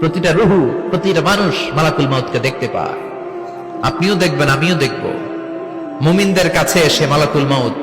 প্রতিটা রুহু, প্রতিটা মানুষ মালাকুল মাউতকে দেখতে পায়। আপনিও দেখবেন, আমিও দেখব। মুমিনদের কাছে এসে মালাকুল মাউত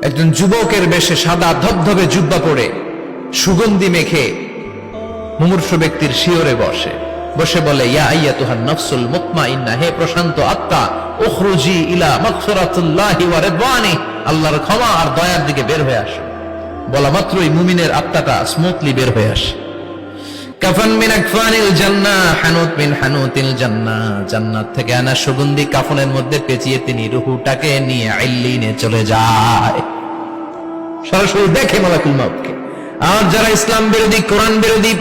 একজন যুবকের বেশে সাদা ধবধবে জুব্বা পরে সুগন্ধি মেখে মুমূর্ষু ব্যক্তির শিয়রে বসে বসে বলে, ইয়া আইয়াতুহান নাফসুল মুতমাইন্নাহ, হে প্রশান্ত আত্মা, উখরুজি ইলা মাগফিরাতুল্লাহি ওয়া রিদওয়ানি, আল্লাহর ক্ষমা আর দয়ার দিকে বের হয়ে আসো। বলা মাত্রই মুমিনের আত্মাটা স্মুথলি বের হয়ে আসে। কাফান মিন আকফানিল জান্নাহ, হানুত মিন হানুতিল জান্নাহ, জান্নাত থেকে আনা সুগন্ধি কাফনের মধ্যে পেঁচিয়ে তিনি রূহটাকে নিয়ে ইল্লিনে চলে যায়। সরাসরি দেখে মালাকুল মাউতকে। আর যারা ইসলাম বিরোধী, কোরআন বিরোধী,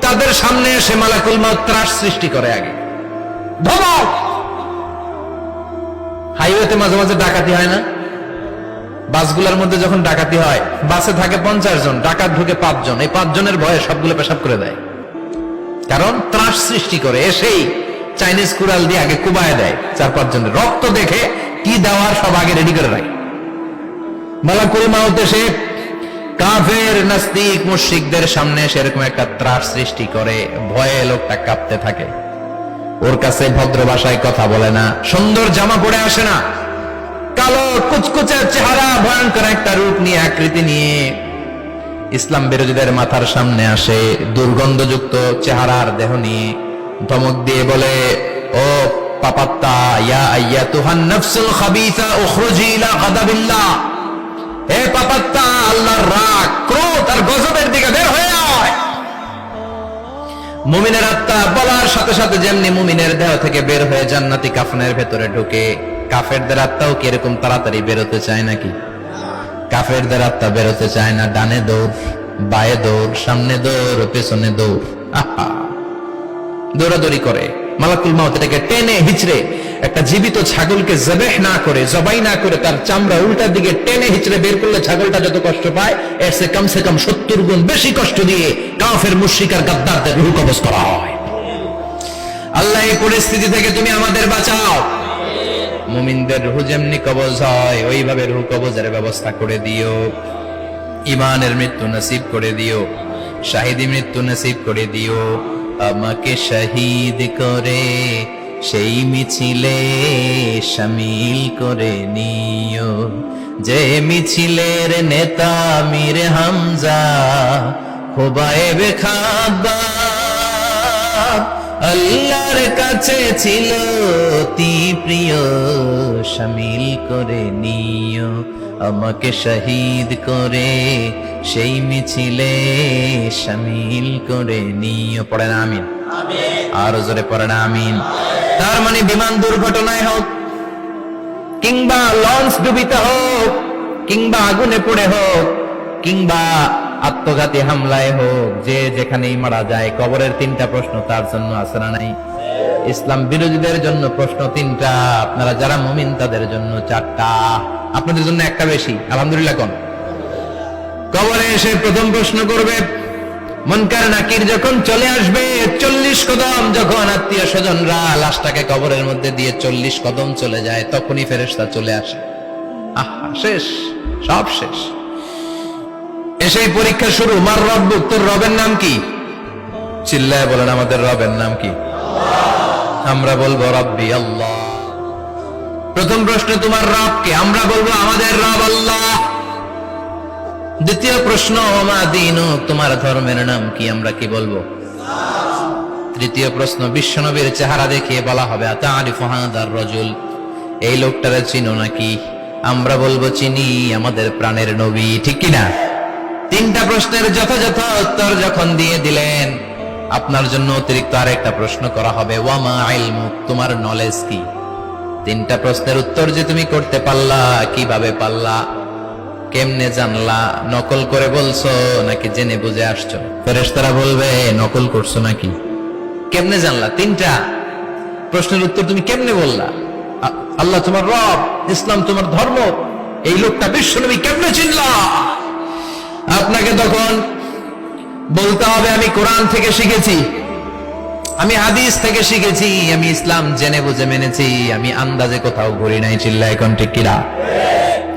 তাদের সামনে এসে মালাকুল মাউত ত্রাস সৃষ্টি করে। আগে ধমক। হাইওয়েতে মাঝে মাঝে ডাকাতি হয় না? বাসগুলোর মধ্যে যখন ডাকাতি হয়, বাসে থাকে 50 জন, ডাকাত ঢুকে 5 জন। এই 5 জনের ভয়ে সবগুলো পেশাব করে দেয়, কারণ ত্রাস সৃষ্টি করে। এসেই চাইনিজ কুড়াল দিয়ে আগে কুবায় দেয় 4-5 জনের। রক্ত দেখে কি দেওয়ার সব আগে রেডি করে রাখে। মালাকুল মাউত এসে কাফের, নাস্তিক, মুশরিকদের সামনে সেরকম একটা ত্রাস সৃষ্টি করে। ভয়ে লোকটা কাঁপতে থাকে। ওর কাছে ভদ্র ভাষায় কথা বলে না, সুন্দর জামা পরে আসে না, কালো কুচকুচে চেহারা, ভয়ঙ্কর একটা রূপ নিয়ে, আকৃতি নিয়ে ইসলাম বিরোধীদের মাথার সামনে আসে। দুর্গন্ধযুক্ত চেহারার দেহ নিয়ে ধমক দিয়ে বলে, ও পাপাত্তা, ইয়া আইয়াতুহান নাফসুল খাবিসা উখরুজি ইলা গাদাবিল্লাহ, হে পাপাত্তা, আল্লাহর রাগ, ক্রোধ আর গজবের দিকে বের হয়ে আয়। মুমিনের আত্মা বলার সাথে সাথে যেমনি মুমিনের দেহ থেকে বের হয়ে জান্নাতি কাফনের ভেতরে ঢুকে, কাফেরদের আত্মাও কি এরকম তাড়াতাড়ি বেরোতে চায় নাকি? কাফেরদের আত্মা বেরোতে চায় না। ডানে দৌড়, বায়ে দৌড়, সামনে দৌড়, পেছনে দৌড়, আহা, দৌড়াদৌড়ি করে। মালাকুল মাউত এটাকে টেনে হিচড়ে, একটা জীবিত ছাগলকে জবেহ না করে, জবাই না করে, তার চামড়া উল্টার দিকে টেনে হিচড়ে বের করলে ছাগলটা যত কষ্ট পায়, এর সে কমসে কম 70 গুণ বেশি কষ্ট দিয়ে কাফের, মুশরিক আর গাদ্দারদের রূহ কবজ করা হয়। আল্লাহ, এই পরিস্থিতি থেকে তুমি আমাদের বাঁচাও। মুমিনদের রূহ যেমনি কবজ হয়, ওইভাবে রূহ কবজের ব্যবস্থা করে দিও। ঈমানের মৃত্যু নসিব করে দিও, শাহিদি মৃত্যু নসিব করে দিও। আমাকে শহীদ করে সেই মিছিলে শামিল করে নিও, যে মিছিলের নেতা মীর হামজা, খুবাইবে খাব্বাব, আল্লাহর কাছে ছিল অতি প্রিয়, শামিল করে নিও। আমাকে শহীদ করে সেই মিছিলে শামিল করে নিও। পড়েন আমিন। আরো জোরে পড়েন আমিন। তার মানে বিমান দুর্ঘটনায় হোক, কিংবা লঞ্চ ডুবিতে হোক, কিংবা আগুনে পড়ে হোক, কিংবা আত্মঘাতী হামলায় হোক, যে যেখানেই মারা যায়, কবরের 3টা প্রশ্ন তার জন্য আছে না নাই? ইসলাম বিরোধীদের জন্য প্রশ্ন 3টা, আপনারা যারা মুমিন তাদের জন্য 4টা। আপনাদের জন্য একটা বেশি, আলহামদুলিল্লাহ। কোন কবরে এসে প্রথম প্রশ্ন করবে, মুনকার নাকির যখন চলে আসবে, 40 কদম যখন আত্মীয় স্বজনরা লাশটাকে কবরের মধ্যে দিয়ে 40 কদম চলে যায়, তখনই ফেরেশতা চলে আসে। আহা, শেষ, সব শেষ। এসেই পরীক্ষা শুরু। মার রব্বুক, তোর রবের নাম কি? চিল্লায় বলেন, আমাদের রবের নাম কি? আমরা বলবো রব্বি আল্লাহ। প্রথম প্রশ্ন, তোমার রব কে? আমরা বলবো আমাদের রব আল্লাহ। দ্বিতীয় প্রশ্ন, ওমা দীনুক, তোমার ধর্মের নাম কি? আমরা কি বলবো? তৃতীয় প্রশ্ন, বিশ্বনবীর চেহারা দেখিয়ে বলা হবে, আতারিফু হাদার রাজুল, এই লোকটারে চিনো নাকি? আমরা বলবো চিনি, আমাদের প্রাণের নবী। ঠিক কিনা? 3টা প্রশ্নের যথাযথ উত্তর যখন দিয়ে দিলেন, আপনার জন্য অতিরিক্ত আরেকটা প্রশ্ন করা হবে, ওয়ামা ইলমুক, তোমার নলেজ কি? 3টা প্রশ্নের উত্তর যে তুমি করতে পারলা, কিভাবে পারলা, কেমনে জানলা? নকল করে বলছো নাকি জেনে বুঝে আসছো? ফেরেশতারা বলবে, নকল করছো নাকি? কেমনে জানলা? 3টা প্রশ্নের উত্তর তুমি কেমনে বললা? আল্লাহ তোমার রব, ইসলাম তোমার ধর্ম, এই লোকটা বিশ্বনবী, কেমনে চিনলা? আপনাকে তখন বলতে হবে, আমি কোরআন থেকে শিখেছি, আমি হাদিস থেকে শিখেছি, আমি ইসলাম জেনে বুঝে মেনেছি, আমি আন্দাজে কোথাও ঘুরি নাই। চিল্লা এখন ঠিক কিনা?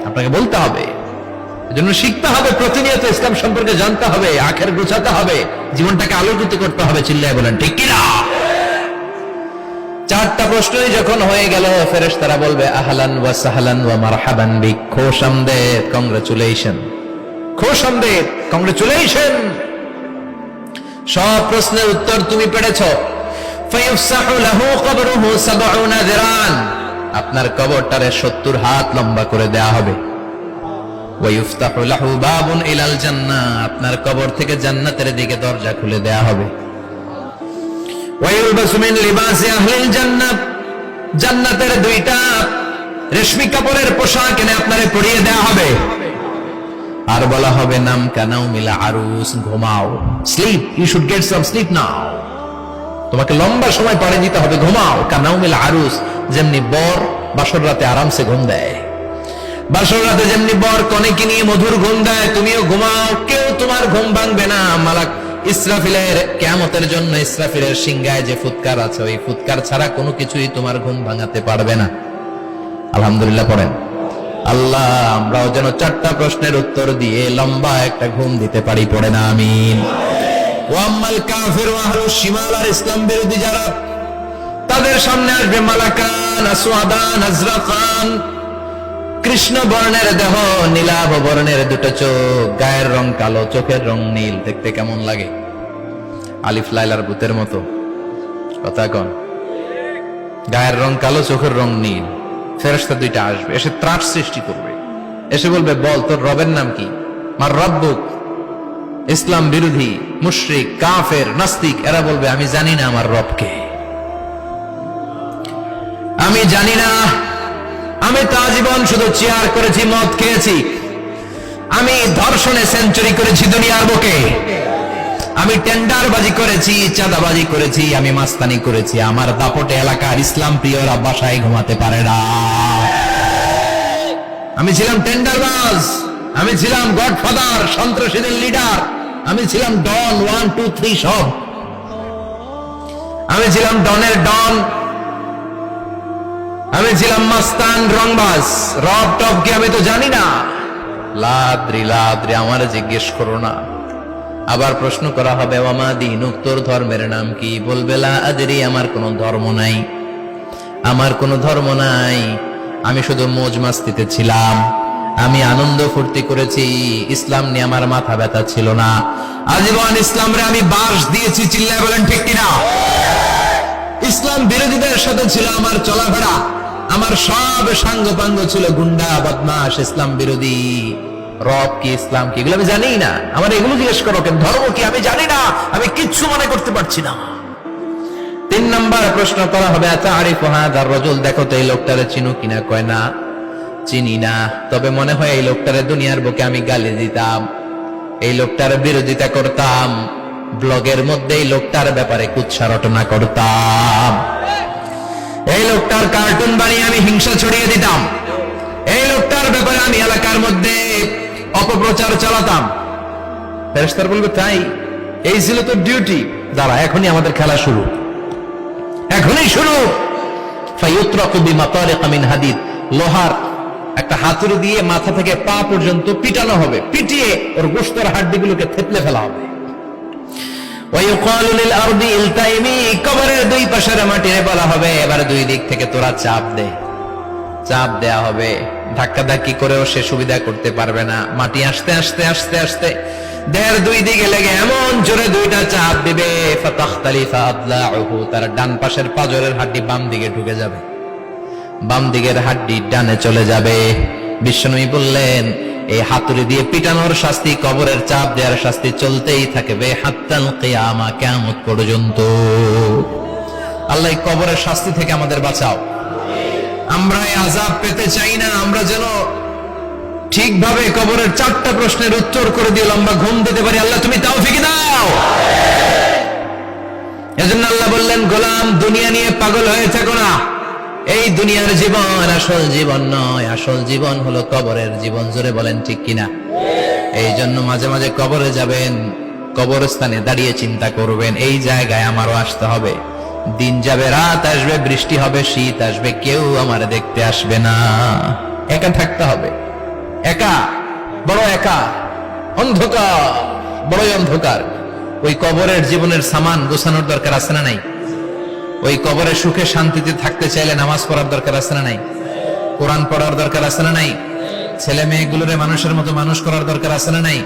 আপনাকে বলতে হবে। এজন্য শিখতে হবে, প্রতিনিয়ত ইসলাম সম্পর্কে জানতে হবে, আখের গোছাতে হবে, জীবনটাকে আলোকিত করতে হবে। চিল্লায় বলেন ঠিক কিনা? চারটা প্রশ্নই যখন হয়ে গেল, ফেরেশতারা বলবে আহলান ওয়া সাহলান ওয়া মারহাবান বিক, খোশামদেদ, কংগ্রাচুলেশন, খোশামদেদ, কংগ্রাচুলেশন, সব প্রশ্নের উত্তর তুমি পেরেছো। ফায়ুফসাহু লাহু কবরুহু ৭০ যিরান, আপনার কবরটারে ৭০ হাত লম্বা করে দেয়া হবে। ওয়া ইফতাহু লাহু বাবুন ইলাল জান্নাহ, আপনার কবর থেকে জান্নাতের দিকে দরজা খুলে দেয়া হবে। ওয়া ইলবাসু মিন লিবাসি আহলিল জান্নাহ, জান্নাতের দুইটা রেশমি কাপড়ের পোশাক এনে আপনারে পরিয়ে দেয়া হবে। আর বলা হবে নাম কানাউ মিলা আরুস, ঘুমাও, sleep, you should get some sleep now, তোমাকে লম্বা সময় পাড়ে দিতে হবে, ঘুমাও। কানাউ মিলা আরুস, যেমনি বর বাসর রাতে আরামসে ঘুম দেয়, বাসর রাতে যেমনি বর কনেকে নিয়ে মধুর ঘুম দেয়, তুমিও ঘুমাও, কেউ তোমার ঘুম ভাঙবে না। মালাক ইসরাফিলের কিয়ামতের জন্য ইসরাফিলের সিংহায় যে ফুৎকার আছে, ওই ফুৎকার ছাড়া কোনো কিছুই তোমার ঘুম ভাঙাতে পারবে না। আলহামদুলিল্লাহ পড়েন। আল্লাহ আমরাও যেন চারটা প্রশ্নের উত্তর দিয়ে লম্বা একটা ঘুম দিতে পারি, পড়ে না আমিন। ওয়াম্মাল কাফির ওয়া আহলুশ শিমাল, আর ইসলাম বিরোধী যারা, তাদের সামনে আসবে মালাকান আসওয়াদান আজরাকান, কৃষ্ণ বর্ণের দেহ, নীলাভ বর্ণের দুটো চোখ, গায়ের রং কালো, চোখের রং নীল, দেখতে কেমন লাগে? আলিফ লাইলার ভূতের মতো, কথা কন। গায়ের রং কালো, চোখের রং নীল। ফেরেশতা দুইটা আসবে, এসে ত্রাস সৃষ্টি করবে, এসে বলবে বল তোর রবের নাম কি? মার রব্বুক। ইসলাম বিরোধী মুশরিক কাফের নাস্তিক এরা বলবে আমি জানি না আমার রবকে, আমি জানি না, আমি তো আজীবন শুধু চেয়ার করেছি, মদ খেয়েছি, আমি ধর্ষণে সেঞ্চুরি করেছি দুনিয়ার বুকে, আমি টেন্ডারবাজি করেছি, চাঁদাবাজি করেছি, আমি মাস্তানি করেছি, আমার দাপটে এলাকার ইসলাম প্রিয়রা বাসায় ঘুমাতে পারে না। আমি ছিলাম টেন্ডারবাজ, আমি ছিলাম গডফাদার, সন্ত্রাসীদের লিডার, আমি ছিলাম ডন 1 2 3 সব, আমি ছিলাম ডনের ডন, আমি ছিলাম মাস্তান রংবাজ, রব টপ কি আমি তো জানি না। লাদ্রি লাদ্রি, আমার জিজ্ঞেস করো না। আবার প্রশ্ন করা হবে ওয়ামা দীনুক, তোর ধর্মের নাম কি? বলবে লা আদরি, আমার কোনো ধর্ম নাই, আমার কোনো ধর্ম নাই, আমি শুধু মौज মাস্তিতে ছিলাম, আমি আনন্দ ফুর্তি করেছি, ইসলাম নিয়ে আমার মাথা ব্যথা ছিল না, আজীবন ইসলামরে আমি বাস দিয়েছি। চিল্লায় বলেন ঠিক কিনা? ইসলাম বিরোধীদের সাথে ছিল আমার চলাফেরা, আমার সব সাঙ্গপাঙ্গ ছিল গুন্ডা বদমাশ ইসলাম বিরোধী। রব কি, ইসলাম কি, এগুলো আমি জানি না, আমার এগুলো জিজ্ঞেস করো কেন? ধর্ম কি আমি জানি না, আমি কিচ্ছু মনে করতে পারছি না। 3 নাম্বার প্রশ্ন করা হবে আতারিফু হাযার রাজুল, দেখো তো এই লোকটারে চিনো কিনা? কয় না, চিনি না, তবে মনে হয় এই লোকটারে দুনিয়ার বুকে আমি গালি দিতাম, এই লোকটার বিরোধিতা করতাম, ব্লগের মধ্যে এই লোকটার ব্যাপারে কুৎসা রটনা করতাম, এই লোকটার কার্টুন বানিয়ে আমি হিংসা ছড়িয়ে দিতাম, এই লোকটার ব্যাপারে আমি এলাকার মধ্যে অপপ্রচার চালাতাম। ফেরেশতারা বলবে তাই, এই ছিল তোর ডিউটি, দাঁড়া এখনই আমাদের খেলা শুরু, এখনই শুরু। ফায়ুতরাকু বিমাতারিক মিন হাদিদ, লোহার একটা হাতুড়ি দিয়ে মাথা থেকে পা পর্যন্ত পিটানো হবে, পিটিয়ে ওর গোশতের হাড্ডিগুলোকে থেতলে ফেলা হবে। ওয়ায়ুকালু লিল আরদি ইলতাইমি, কবরের দুই পাশের মাটিরে বলা হবে এবার দুই দিক থেকে তোরা চাপ দে, চাপ দেয়া হবে, ধাক্কা ধাক্কি করেও সে সুবিধা করতে পারবে না, মাটি আস্তে আস্তে আস্তে আস্তে দেহের দুই দিকে লেগে এমন জোরে দুইটা চাপ দিবে, ফাতাখতালিফা আদলাউহু, তার ডান পাশের পাজরের হাড্ডি বাম দিকে ঢুকে যাবে, বাম দিকের হাড্ডি ডানে চলে যাবে। বিশ্বনবী বললেন এই হাতুড়ি দিয়ে পিটানোর শাস্তি, কবরের চাপ দেওয়ার শাস্তি চলতেই থাকবে হাত্তাল কিয়ামা, কিয়ামত পর্যন্ত। আল্লাহ কবরের শাস্তি থেকে আমাদের বাঁচাও, আমরা এই আযাব পেতে চাই না, আমরা যেন ঠিকভাবে কবরের 4টা প্রশ্নের উত্তর করে দিয়ে লম্বা ঘুম দিতে পারি। আল্লাহ তুমি তৌফিক দাও। এজন্য আল্লাহ বললেন গোলাম দুনিয়া নিয়ে পাগল হয়ে থাকো না, এই দুনিয়ার জীবন আসল জীবন নয়, আসল জীবন হলো কবরের জীবন। জোরে বলেন ঠিক কিনা? এই জন্য মাঝে মাঝে কবরে যাবেন, কবরস্থানে দাঁড়িয়ে চিন্তা করবেন এই জায়গায় আমারও আসতে হবে, দিন যাবে রাত আসবে, বৃষ্টি হবে, শীত আসবে, কেউ আমার দেখতে আসবে না, একা থাকতে হবে, একা বড় একা, অন্ধকার, বড়ই অন্ধকার। ওই কবরের জীবনের সামান গোছানোর দরকার আছে না নাই? ওই কবরে সুখে শান্তিতে থাকতে চাইলে নামাজ পড়ার দরকার আছে না নাই? কোরআন পড়ার দরকার আছে না নাই? ছেলে মেয়েগুলোরে মানুষের মতো মানুষ করার দরকার আছে না নাই?